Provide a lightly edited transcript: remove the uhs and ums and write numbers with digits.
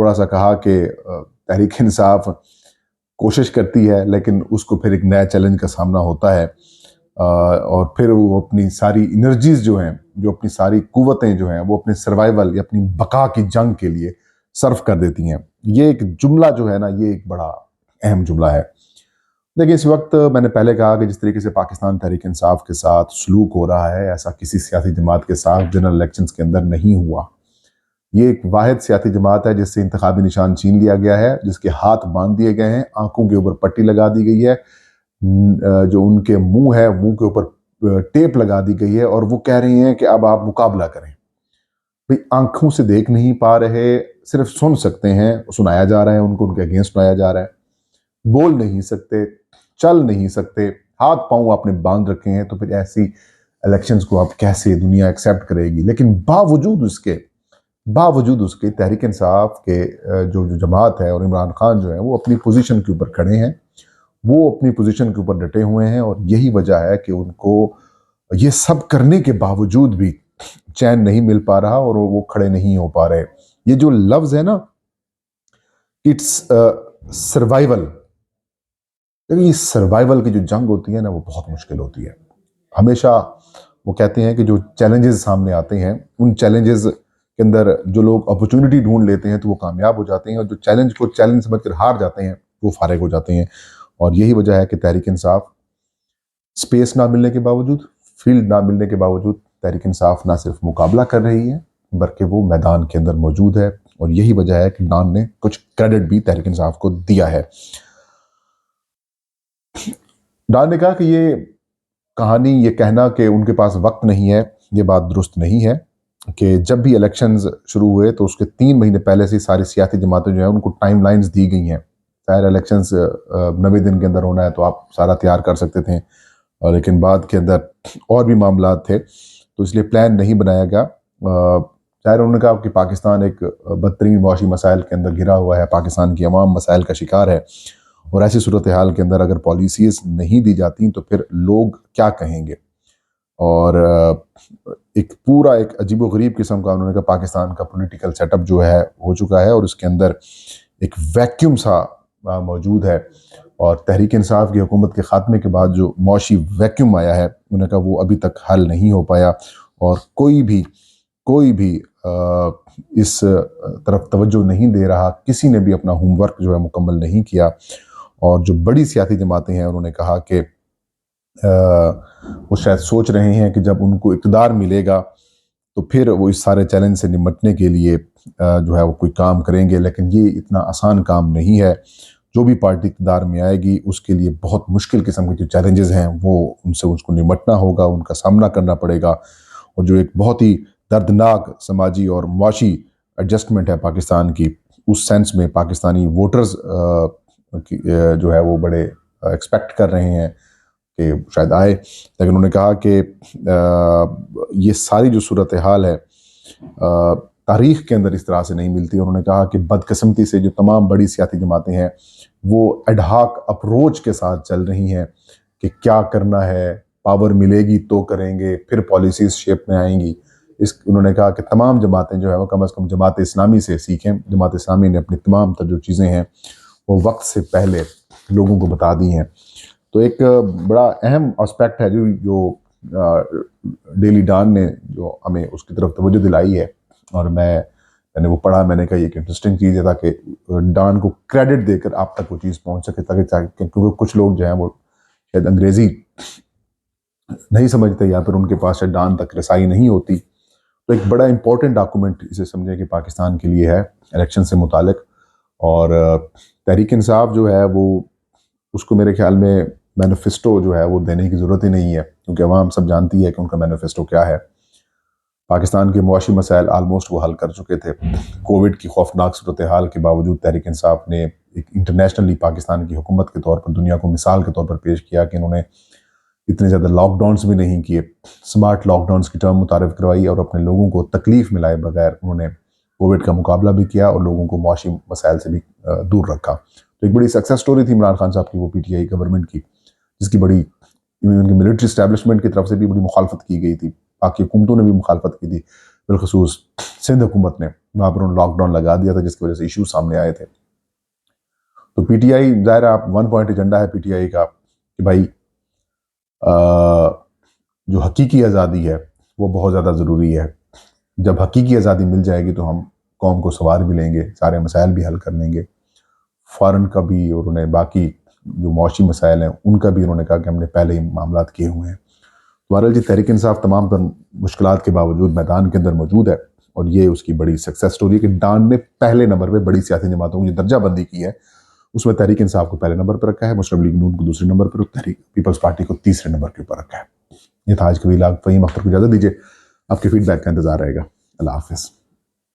تھوڑا سا کہا کہ تحریک انصاف کوشش کرتی ہے لیکن اس کو پھر ایک نیا چیلنج کا سامنا ہوتا ہے، اور پھر وہ اپنی ساری انرجیز جو ہیں، جو اپنی ساری قوتیں جو ہیں وہ اپنے سروائیول یا اپنی بقا کی جنگ کے لیے صرف کر دیتی ہیں۔ یہ ایک جملہ جو ہے نا، یہ ایک بڑا اہم جملہ ہے۔ دیکھیں، اس وقت میں نے پہلے کہا کہ جس طریقے سے پاکستان تحریک انصاف کے ساتھ سلوک ہو رہا ہے، ایسا کسی سیاسی جماعت کے ساتھ جنرل الیکشنز کے اندر نہیں ہوا۔ یہ ایک واحد سیاسی جماعت ہے جس سے انتخابی نشان چھین لیا گیا ہے، جس کے ہاتھ باندھ دیے گئے ہیں، آنکھوں کے اوپر پٹی لگا دی گئی ہے، جو ان کے منہ ہے، منہ کے اوپر ٹیپ لگا دی گئی ہے، اور وہ کہہ رہے ہیں کہ اب آپ مقابلہ کریں۔ بھئی آنکھوں سے دیکھ نہیں پا رہے، صرف سن سکتے ہیں، سنایا جا رہا ہے ان کو، ان کے اگینسٹ سنایا جا رہا ہے، بول نہیں سکتے، چل نہیں سکتے، ہاتھ پاؤں آپ نے باندھ رکھے ہیں، تو پھر ایسی الیکشنز کو آپ کیسے دنیا ایکسیپٹ کرے گی؟ لیکن باوجود اس کے تحریک انصاف کے جو جماعت ہے اور عمران خان جو ہے وہ اپنی پوزیشن کے اوپر کھڑے ہیں، وہ اپنی پوزیشن کے اوپر ڈٹے ہوئے ہیں، اور یہی وجہ ہے کہ ان کو یہ سب کرنے کے باوجود بھی چین نہیں مل پا رہا اور وہ کھڑے نہیں ہو پا رہے۔ یہ جو لفظ ہے نا، اٹس سروائیول، یہ سروائیول کی جو جنگ ہوتی ہے نا، وہ بہت مشکل ہوتی ہے۔ ہمیشہ وہ کہتے ہیں کہ جو چیلنجز سامنے آتے ہیں، ان چیلنجز کے اندر جو لوگ اپرچونٹی ڈھونڈ لیتے ہیں تو وہ کامیاب ہو جاتے ہیں، اور جو چیلنج کو چیلنج سمجھ کر ہار جاتے ہیں وہ فارغ ہو جاتے ہیں۔ اور یہی وجہ ہے کہ تحریک انصاف سپیس نہ ملنے کے باوجود، فیلڈ نہ ملنے کے باوجود، تحریک انصاف نہ صرف مقابلہ کر رہی ہے بلکہ وہ میدان کے اندر موجود ہے، اور یہی وجہ ہے کہ ڈان نے کچھ کریڈٹ بھی تحریک انصاف کو دیا ہے۔ ڈان نے کہا کہ یہ کہانی، یہ کہنا کہ ان کے پاس وقت نہیں ہے، یہ بات درست نہیں ہے، کہ جب بھی الیکشنز شروع ہوئے تو اس کے 3 مہینے پہلے سے ساری سیاسی جماعتیں جو ہیں ان کو ٹائم لائنز دی گئی ہیں۔ ظاہر الیکشنز 90 دن کے اندر ہونا ہے تو آپ سارا تیار کر سکتے تھے، لیکن بعد کے اندر اور بھی معاملات تھے تو اس لیے پلان نہیں بنایا گیا۔ ظاہر انہوں نے کہا کہ پاکستان ایک بدترین معاشی مسائل کے اندر گھرا ہوا ہے، پاکستان کی عوام مسائل کا شکار ہے، اور ایسی صورتحال کے اندر اگر پالیسیز نہیں دی جاتی تو پھر لوگ کیا کہیں گے؟ اور ایک پورا ایک عجیب و غریب قسم کا انہوں نے کہا پاکستان کا پولیٹیکل سیٹ اپ جو ہے ہو چکا ہے، اور اس کے اندر ایک ویکیوم سا موجود ہے، اور تحریک انصاف کی حکومت کے خاتمے کے بعد جو معاشی ویکیوم آیا ہے، انہوں نے کہا وہ ابھی تک حل نہیں ہو پایا، اور کوئی بھی اس طرف توجہ نہیں دے رہا، کسی نے بھی اپنا ہوم ورک جو ہے مکمل نہیں کیا۔ اور جو بڑی سیاسی جماعتیں ہیں انہوں نے کہا کہ وہ شاید سوچ رہے ہیں کہ جب ان کو اقتدار ملے گا تو پھر وہ اس سارے چیلنج سے نمٹنے کے لیے جو ہے وہ کوئی کام کریں گے، لیکن یہ اتنا آسان کام نہیں ہے۔ جو بھی پارٹی اقتدار میں آئے گی اس کے لیے بہت مشکل قسم کے جو چیلنجز ہیں وہ ان سے اس کو نمٹنا ہوگا، ان کا سامنا کرنا پڑے گا، اور جو ایک بہت ہی دردناک سماجی اور معاشی ایڈجسٹمنٹ ہے پاکستان کی، اس سینس میں پاکستانی ووٹرز جو ہے وہ بڑے ایکسپیکٹ کر رہے ہیں کہ شاید آئے، لیکن انہوں نے کہا کہ یہ ساری جو صورتحال ہے تاریخ کے اندر اس طرح سے نہیں ملتی۔ انہوں نے کہا کہ بدقسمتی سے جو تمام بڑی سیاسی جماعتیں ہیں وہ ایڈہاک اپروچ کے ساتھ چل رہی ہیں کہ کیا کرنا ہے، پاور ملے گی تو کریں گے، پھر پالیسیز شیپ میں آئیں گی۔ انہوں نے کہا کہ تمام جماعتیں جو ہے وہ کم از کم جماعت اسلامی سے سیکھیں۔ جماعت اسلامی نے اپنی تمام جو چیزیں ہیں وہ وقت سے پہلے لوگوں کو بتا دی ہیں۔ تو ایک بڑا اہم اسپیکٹ ہے جو ڈیلی ڈان نے جو ہمیں اس کی طرف توجہ دلائی ہے، اور میں نے وہ پڑھا، میں نے کہا یہ ایک انٹرسٹنگ چیز ہے تاکہ ڈان کو کریڈٹ دے کر آپ تک وہ چیز پہنچ سکے، تاکہ کیونکہ کچھ لوگ جو ہیں وہ شاید انگریزی نہیں سمجھتے یا پھر ان کے پاس شاید ڈان تک رسائی نہیں ہوتی۔ تو ایک بڑا امپورٹنٹ ڈاکومنٹ اسے سمجھیں کہ پاکستان کے لیے ہے الیکشن سے متعلق، اور تحریک انصاف جو ہے وہ اس کو میرے خیال میں مینیفیسٹو جو ہے وہ دینے کی ضرورت ہی نہیں ہے، کیونکہ عوام سب جانتی ہے کہ ان کا مینیفیسٹو کیا ہے۔ پاکستان کے معاشی مسائل آلموسٹ وہ حل کر چکے تھے۔ کووڈ کی خوفناک صورتحال کے باوجود تحریک انصاف نے ایک انٹرنیشنلی پاکستان کی حکومت کے طور پر دنیا کو مثال کے طور پر پیش کیا کہ انہوں نے اتنے زیادہ لاک ڈاؤنز بھی نہیں کیے، سمارٹ لاک ڈاؤنز کی ٹرم متعارف کروائی، اور اپنے لوگوں کو تکلیف میں لائے بغیر انہوں نے کووڈ کا مقابلہ بھی کیا اور لوگوں کو معاشی مسائل سے بھی دور رکھا۔ تو ایک بڑی سکسیس سٹوری تھی عمران خان صاحب کی، وہ پی ٹی آئی گورنمنٹ کی، جس کی بڑی ان کی ملٹری اسٹیبلشمنٹ کی طرف سے بھی بڑی مخالفت کی گئی تھی، باقی حکومتوں نے بھی مخالفت کی تھی۔ بالخصوص سندھ حکومت نے وہاں پر لاک ڈاؤن لگا دیا تھا، جس کی وجہ سے ایشو سامنے آئے تھے. تو پی ٹی آئی ظاہر آپ 1 پوائنٹ ایجنڈا ہے پی ٹی آئی کا کہ بھائی جو حقیقی آزادی ہے وہ بہت زیادہ ضروری ہے. جب حقیقی آزادی مل جائے گی تو ہم قوم کو سوار بھی لیں گے، سارے مسائل بھی حل کر لیں گے، فارن کا بھی، اور انہیں باقی جو معاشی مسائل ہیں ان کا بھی انہوں نے کہا کہ ہم نے پہلے ہی معاملات کیے ہوئے ہیں. بہرحال جی، تحریک انصاف تمام تر مشکلات کے باوجود میدان کے اندر موجود ہے، اور یہ اس کی بڑی سکسیس سٹوری ہے کہ ڈان نے پہلے نمبر پہ بڑی سیاسی جماعتوں کی جو درجہ بندی کی ہے اس میں تحریک انصاف کو پہلے نمبر پر رکھا ہے، مسلم لیگ نون کو دوسرے نمبر پر، تحریک پیپلز پارٹی کو تیسرے نمبر کے اوپر رکھا ہے. یہ تھا آج کے ویلاگ. فہیم اختر کو اجازت دیجیے، آپ کے فیڈ بیک کا انتظار رہے گا. اللہ حافظ.